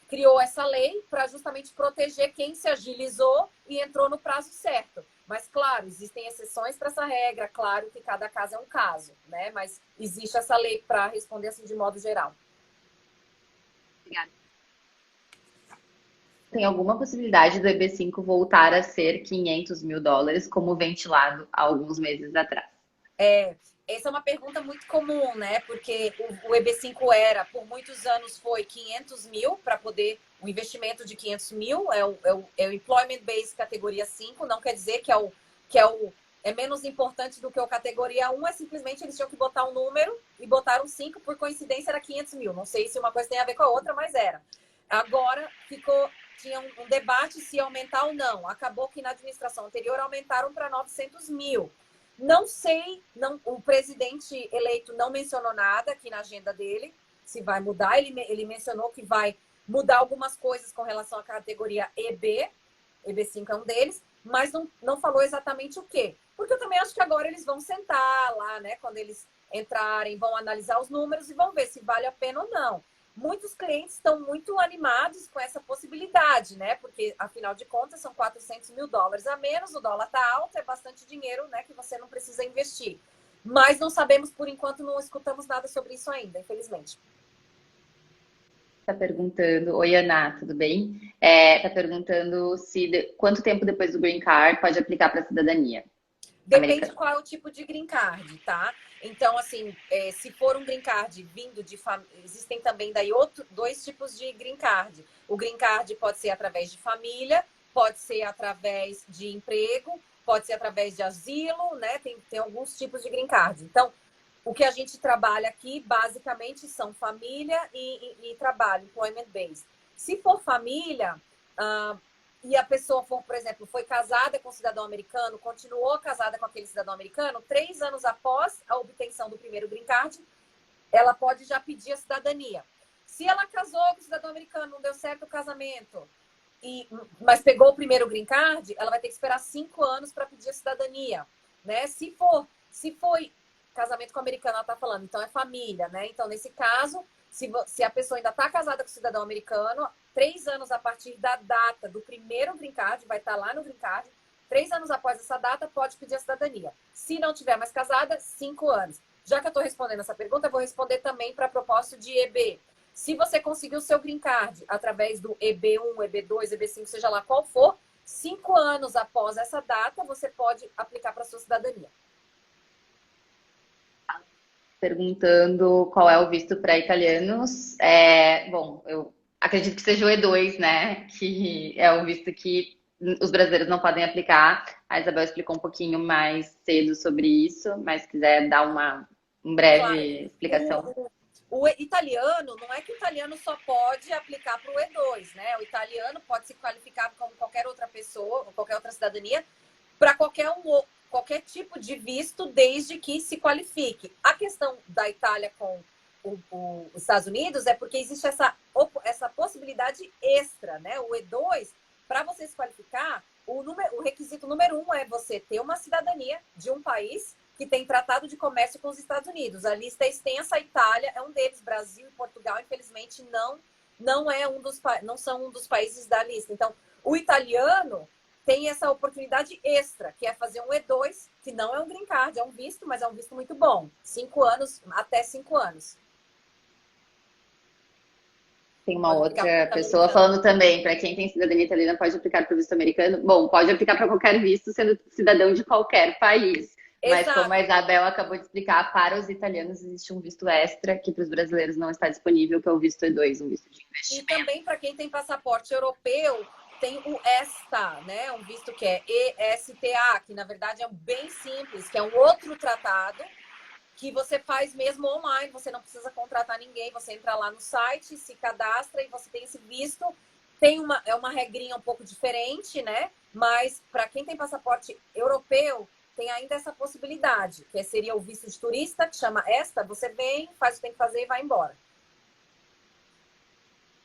criou essa lei para justamente proteger quem se agilizou e entrou no prazo certo. Mas, claro, existem exceções para essa regra, claro que cada caso é um caso, né? Mas existe essa lei para responder assim de modo geral. Obrigada. Tem alguma possibilidade do EB5 voltar a ser 500 mil dólares, como ventilado há alguns meses atrás? Essa é uma pergunta muito comum, né? Porque o EB5 por muitos anos, foi 500 mil para poder, um investimento de 500 mil, é o Employment Base categoria 5, não quer dizer é menos importante do que o categoria 1, é simplesmente eles tinham que botar um número e botaram 5, por coincidência era 500 mil. Não sei se uma coisa tem a ver com a outra, mas era. Agora tinha um debate se aumentar ou não. Acabou que na administração anterior aumentaram para 900 mil. Não sei, o presidente eleito não mencionou nada aqui na agenda dele, se vai mudar. Ele mencionou que vai mudar algumas coisas com relação à categoria EB, EB5 é um deles, mas não falou exatamente o quê. Porque eu também acho que agora eles vão sentar lá, né? Quando eles entrarem, vão analisar os números e vão ver se vale a pena ou não. Muitos clientes estão muito animados com essa possibilidade, né? Porque, afinal de contas, são 400 mil dólares a menos, o dólar está alto, é bastante dinheiro, né? Que você não precisa investir. Mas não sabemos, por enquanto, não escutamos nada sobre isso ainda, infelizmente. Está perguntando, oi Ana, tudo bem? Está perguntando quanto tempo depois do Green Card pode aplicar para a cidadania Depende americana. qual é o tipo de green card, tá? Então, assim, se for um green card vindo de existem também daí dois tipos de green card. O green card pode ser através de família, pode ser através de emprego, pode ser através de asilo, né? Tem alguns tipos de green card. Então, o que a gente trabalha aqui, basicamente, são família e trabalho, employment based. Se for família, e a pessoa for, por exemplo, foi casada com um cidadão americano, continuou casada com aquele cidadão americano, 3 anos após a obtenção do primeiro green card, ela pode já pedir a cidadania. Se ela casou com o cidadão americano, não deu certo o casamento, mas pegou o primeiro green card, ela vai ter que esperar 5 anos para pedir a cidadania, né? Se foi casamento com o americano, ela está falando, então é família, né? Então, nesse caso, se a pessoa ainda está casada com o cidadão americano, 3 anos a partir da data do primeiro green card, vai estar lá no green card, 3 anos após essa data, pode pedir a cidadania. Se não tiver mais casada, 5 anos. Já que eu estou respondendo essa pergunta, eu vou responder também para propósito de EB. Se você conseguiu o seu green card através do EB1, EB2, EB5, seja lá qual for, 5 anos após essa data, você pode aplicar para a sua cidadania. Perguntando qual é o visto para italianos. Bom, eu acredito que seja o E2, né? Que é o visto que os brasileiros não podem aplicar. A Isabel explicou um pouquinho mais cedo sobre isso, mas se quiser dar uma Claro. breve explicação. O italiano, não é que o italiano só pode aplicar para o E2, né? O italiano pode se qualificar como qualquer outra pessoa, ou qualquer outra cidadania, para qualquer tipo de visto, desde que se qualifique. A questão da Itália com os Estados Unidos é porque existe essa possibilidade extra, né? O E2, para você se qualificar, o requisito número 1 é você ter uma cidadania de um país que tem tratado de comércio com os Estados Unidos. A lista é extensa, a Itália é um deles, Brasil e Portugal, infelizmente, não são um dos países da lista. Então, o italiano tem essa oportunidade extra, que é fazer um E2, que não é um green card, é um visto, mas é um visto muito bom. 5 anos, até 5 anos. Tem uma outra pessoa falando também, para quem tem cidadania italiana, pode aplicar para o visto americano. Bom, pode aplicar para qualquer visto, sendo cidadão de qualquer país. Mas Exato. como a Isabel acabou de explicar, para os italianos existe um visto extra que para os brasileiros não está disponível, que é o visto E2, um visto de investimento. E também para quem tem passaporte europeu, tem o ESTA, né? Um visto que é ESTA, que na verdade é bem simples, que é um outro tratado, que você faz mesmo online, você não precisa contratar ninguém, você entra lá no site, se cadastra e você tem esse visto. É uma regrinha um pouco diferente, né? Mas para quem tem passaporte europeu, tem ainda essa possibilidade, que seria o visto de turista, que chama ESTA, você vem, faz o que tem que fazer e vai embora.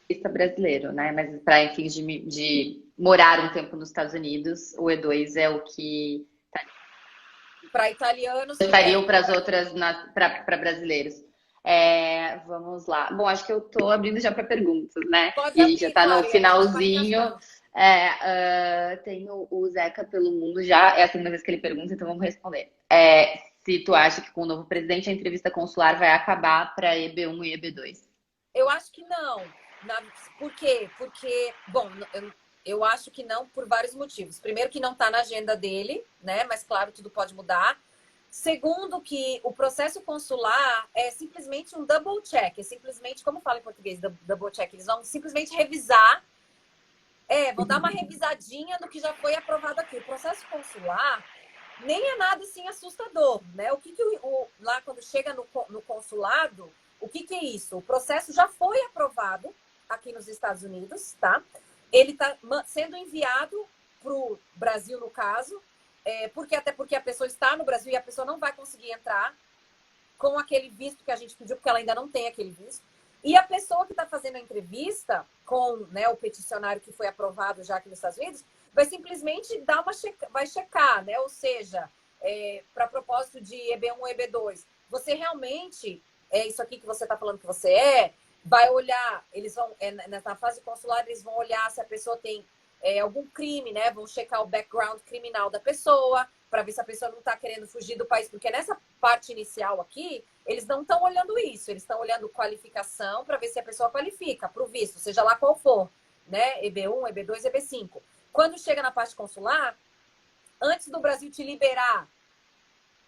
Turista brasileiro, né? Mas para fins de morar um tempo nos Estados Unidos, o E2 é o que para italianos estariam para as outras, para brasileiros. Vamos lá. Bom, acho que eu estou abrindo já para perguntas, né? Pode E a gente já abrir, está no claro, e a gente vai finalzinho. Tem o Zeca pelo mundo já. É a segunda vez que ele pergunta, então vamos responder. Se tu acha que com o novo presidente a entrevista consular vai acabar para EB1 e EB2? Eu acho que não. Por quê? Porque, bom, eu acho que não por vários motivos. Primeiro, que não está na agenda dele, né? Mas, claro, tudo pode mudar. Segundo, que o processo consular é simplesmente um double check. É simplesmente, como fala em português, double check? Eles vão simplesmente revisar. Vão dar uma revisadinha no que já foi aprovado aqui. O processo consular nem é nada assim assustador, né? O que lá quando chega no consulado, o que é isso? O processo já foi aprovado aqui nos Estados Unidos, tá? Ele está sendo enviado para o Brasil, no caso, até porque a pessoa está no Brasil e a pessoa não vai conseguir entrar com aquele visto que a gente pediu, porque ela ainda não tem aquele visto. E a pessoa que está fazendo a entrevista com, né, o peticionário que foi aprovado já aqui nos Estados Unidos vai simplesmente vai checar, né? Ou seja, para propósito de EB1 e EB2, você realmente isso aqui que você está falando que você vai olhar, eles vão, na fase consular, eles vão olhar se a pessoa tem algum crime, né? Vão checar o background criminal da pessoa, para ver se a pessoa não está querendo fugir do país, porque nessa parte inicial aqui, eles não estão olhando isso, eles estão olhando qualificação para ver se a pessoa qualifica para o visto, seja lá qual for, né? EB1, EB2, EB5. Quando chega na parte consular, antes do Brasil te liberar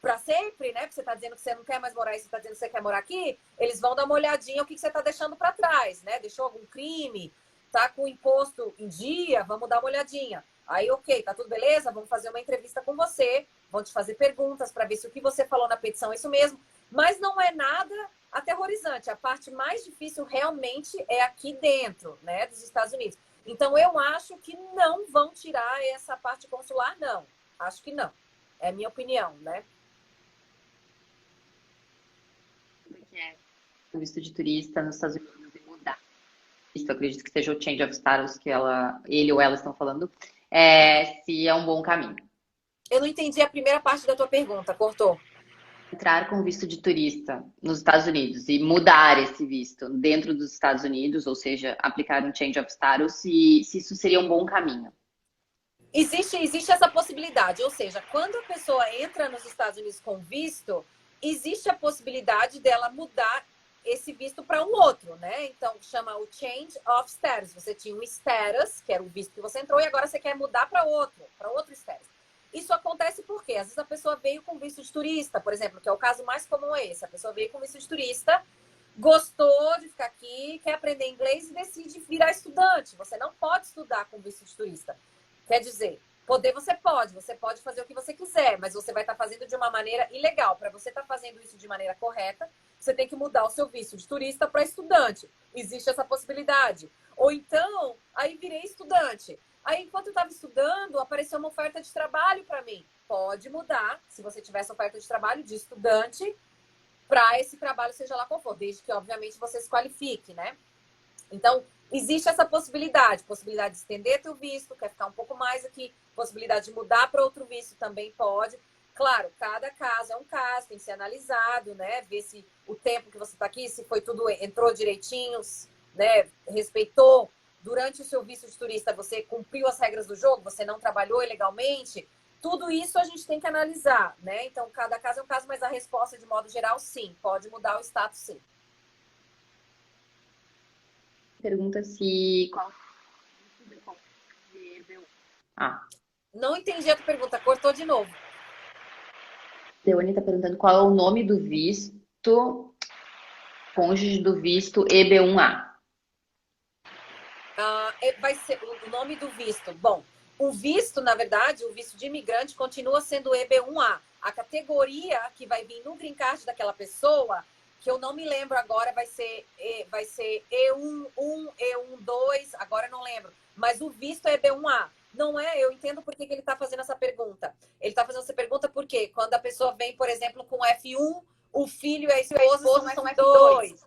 para sempre, né? Porque você está dizendo que você não quer mais morar aí, você está dizendo que você quer morar aqui, eles vão dar uma olhadinha o que você está deixando para trás, né? Deixou algum crime? Tá com o imposto em dia? Vamos dar uma olhadinha. Aí, ok, tá tudo beleza? Vamos fazer uma entrevista com você, vão te fazer perguntas para ver se o que você falou na petição é isso mesmo. Mas não é nada aterrorizante. A parte mais difícil realmente é aqui dentro, né, dos Estados Unidos. Então, eu acho que não vão tirar essa parte consular, não. Acho que não. É a minha opinião, né? O visto de turista nos Estados Unidos e mudar. Isso, eu acredito que seja o change of status que ele ou ela estão falando. Se é um bom caminho. Eu não entendi a primeira parte da tua pergunta, cortou. Entrar com visto de turista nos Estados Unidos e mudar esse visto dentro dos Estados Unidos, ou seja, aplicar um change of status, se isso seria um bom caminho. Existe essa possibilidade, ou seja, quando a pessoa entra nos Estados Unidos com visto, existe a possibilidade dela mudar esse visto para um outro, né? Então, chama o change of status. Você tinha um status, que era o visto que você entrou, e agora você quer mudar para outro status. Isso acontece porque, às vezes, a pessoa veio com visto de turista, por exemplo, que é o caso mais comum esse. A pessoa veio com visto de turista, gostou de ficar aqui, quer aprender inglês e decide virar estudante. Você não pode estudar com visto de turista. Quer dizer, você pode fazer o que você quiser, mas você vai estar fazendo de uma maneira ilegal. Para você estar fazendo isso de maneira correta, você tem que mudar o seu visto de turista para estudante. Existe essa possibilidade. Ou então, aí virei estudante. Aí, enquanto eu estava estudando, apareceu uma oferta de trabalho para mim. Pode mudar, se você tiver essa oferta de trabalho de estudante, para esse trabalho, seja lá qual for, desde que, obviamente, você se qualifique, né? Então, existe essa possibilidade de estender teu visto, quer ficar um pouco mais aqui, possibilidade de mudar para outro visto também pode. Claro, cada caso é um caso, tem que ser analisado, né? Ver se o tempo que você está aqui, se foi tudo, entrou direitinho, né? Respeitou. Durante o seu visto de turista, você cumpriu as regras do jogo, você não trabalhou ilegalmente. Tudo isso a gente tem que analisar, né? Então, cada caso é um caso, mas a resposta, de modo geral, sim, pode mudar o status, sim. Pergunta se... Não entendi a tua pergunta, cortou de novo. Deone está perguntando qual é o nome do visto, cônjuge do visto EB1A. Vai ser o nome do visto. Bom, O visto, na verdade, o visto de imigrante continua sendo EB1A. A categoria que vai vir no green card daquela pessoa, que eu não me lembro agora, vai ser E11, E12, agora eu não lembro. Mas o visto é EB1A. Não é, eu entendo por que ele está fazendo essa pergunta. Ele está fazendo essa pergunta porque quando a pessoa vem, por exemplo, com F1, o filho e a esposa são F2.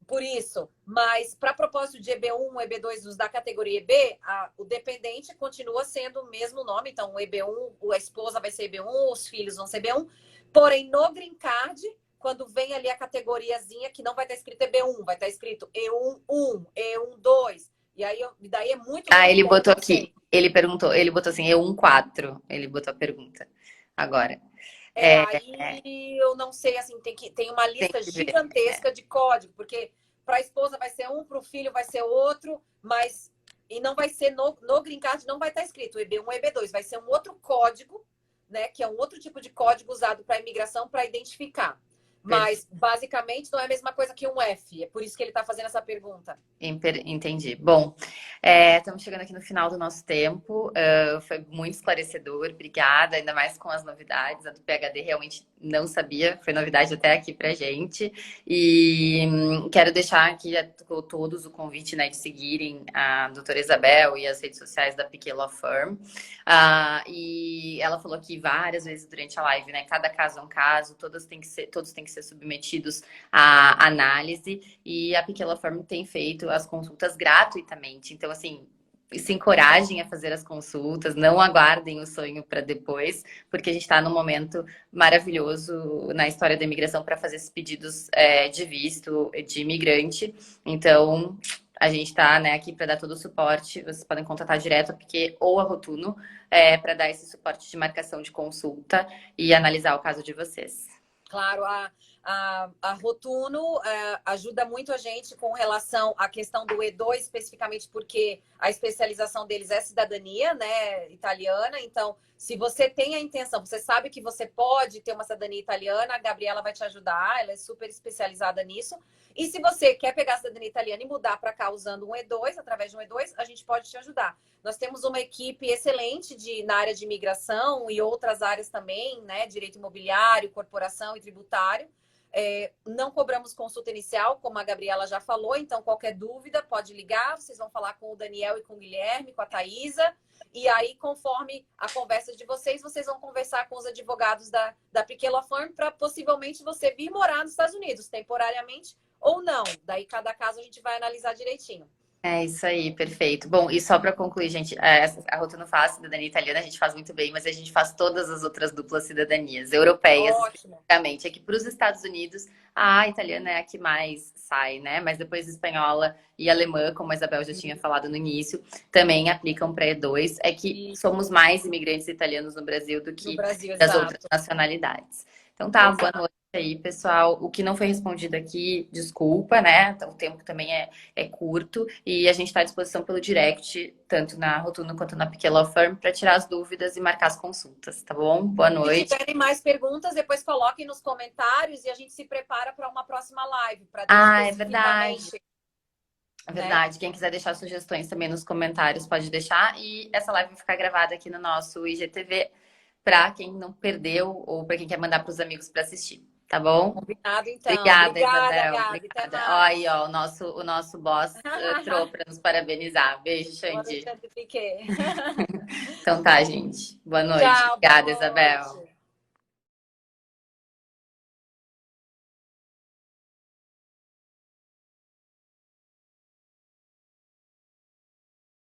Por isso, mas para propósito de EB1, EB2 dos da categoria EB, o dependente continua sendo o mesmo nome. Então, o EB1, a esposa vai ser EB1, os filhos vão ser EB1. Porém, no Green Card, quando vem ali a categoriazinha que não vai estar escrito EB1, vai estar escrito E11, E12. E aí, daí é muito... Ele botou aqui, ele botou assim, E14, ele botou a pergunta agora. Aí eu não sei, assim, tem uma lista gigantesca de código, porque para a esposa vai ser um, para o filho vai ser outro, mas e não vai ser no Green Card, não vai estar escrito EB1, EB2, vai ser um outro código, né, que é um outro tipo de código usado para imigração para identificar. Mas, basicamente, não é a mesma coisa que um F. É por isso que ele está fazendo essa pergunta. Entendi. Bom, estamos chegando aqui no final do nosso tempo. Foi muito esclarecedor. Obrigada, ainda mais com as novidades. A do PhD realmente não sabia. Foi novidade até aqui pra gente. E quero deixar aqui a todos o convite, né, de seguirem a doutora Isabel e as redes sociais da PQ Law Firm. E ela falou aqui várias vezes durante a live, né? Cada caso é um caso, todos têm que ser submetidos à análise, e a PQ Law Firm tem feito as consultas gratuitamente. Então, assim, se encorajem a fazer as consultas, não aguardem o sonho para depois, porque a gente está num momento maravilhoso na história da imigração para fazer esses pedidos de visto de imigrante. Então, a gente está, né, aqui para dar todo o suporte. Vocês podem contatar direto a PQ ou a Rotuno para dar esse suporte de marcação de consulta e analisar o caso de vocês. Claro, a Rotuno ajuda muito a gente com relação à questão do E2, especificamente porque a especialização deles é cidadania, né, italiana. Então, se você tem a intenção, você sabe que você pode ter uma cidadania italiana, a Gabriela vai te ajudar, ela é super especializada nisso. E se você quer pegar a cidadania italiana e mudar para cá usando um E2, através de um E2, a gente pode te ajudar. Nós temos uma equipe excelente na área de imigração e outras áreas também, né? Direito imobiliário, corporação e tributário. Não cobramos consulta inicial, como a Gabriela já falou, então qualquer dúvida pode ligar, vocês vão falar com o Daniel e com o Guilherme, com a Thaisa, e aí conforme a conversa de vocês vão conversar com os advogados da PQ Law Firm para possivelmente você vir morar nos Estados Unidos, temporariamente ou não. Daí cada caso a gente vai analisar direitinho. É isso aí, perfeito. Bom, e só para concluir, gente, a Rotuno faz cidadania italiana, a gente faz muito bem, mas a gente faz todas as outras duplas cidadanias europeias, especificamente. Aqui para os Estados Unidos, a italiana é a que mais sai, né? Mas depois a espanhola e a alemã, como a Isabel já tinha falado no início, também aplicam para E2. É que somos mais imigrantes italianos no Brasil do que das outras nacionalidades. Então tá, boa noite aí, pessoal. O que não foi respondido aqui, desculpa, né? O tempo também é curto e a gente está à disposição pelo direct, tanto na Rotuno quanto na PQ Law Firm, para tirar as dúvidas e marcar as consultas, tá bom? Boa noite. Se tiverem mais perguntas, depois coloquem nos comentários e a gente se prepara para uma próxima live. É verdade. É verdade. Quem quiser deixar sugestões também nos comentários pode deixar. E essa live vai ficar gravada aqui no nosso IGTV para quem não perdeu ou para quem quer mandar para os amigos para assistir. Tá bom? Combinado, então. Obrigada, Isabel. Gabi, obrigada. Ó, aí, ó, o nosso boss entrou para nos parabenizar. Beijo, Xande. Então tá, gente. Boa noite. Tchau, obrigada, boa Isabel. noite.